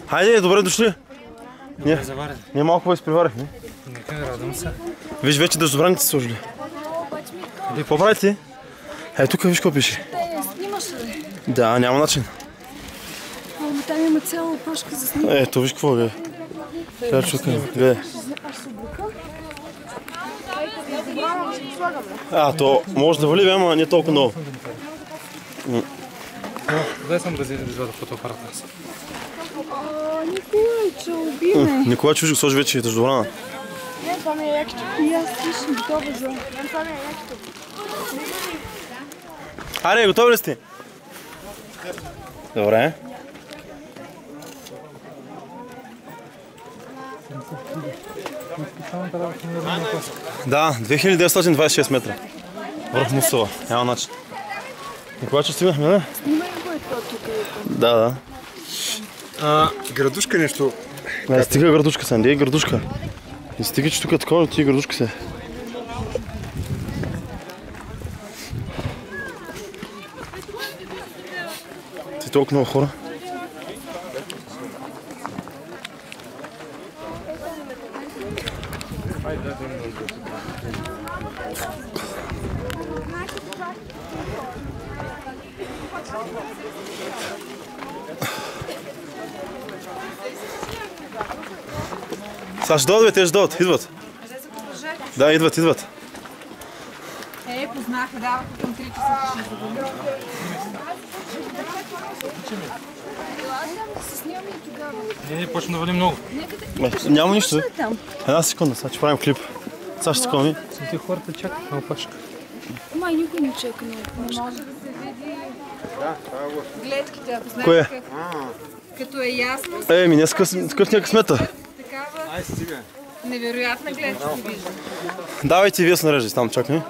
Хайде, добре дошли. Ние малко изпреварихме. Нека, радвам се. Виж, вече дъждобраните са сложили. Какво правите? Тук виж какво пише. Снимаш ли? Да, няма начин. Ама там има цяла опашка за снимане. Ето, виж какво е. Трябва да чукам. Гледай. То може да вали, ама не толкова много. Дай съм да извада фотоапарата. Николайче, уби ме. Николай Чужик сложи вече дъждобрана. Не, това ми е якито. И аз слушам, готова за. Това ми е якито. Аре, готови ли сте? Добре. Да, 2926 метра. Върх Мусала. Няма начин. Никога че стигнахме, да? Снимай го е това тук. Да. Градушка нещо. Не, стига градушка са, не е градушка. Не стига, че тук е такова, ти градушка се. Ти толкова много хора. Сега ще дойдат, те ще дойдат, идват. Да, идват. Познаха, даваха към 3 часа. Не, почна да вали много. Няма нищо. Една секунда, сега ще правим клип. Сега ще секунда. Те хората чакат на опашка. Май никой не чака на опашка. Може да се види гледките, ако знаете Кое? като е ясно. Днес късния късмета. Такава невероятна гледка се вижда. Давайте вие се нареждайте там, чакай.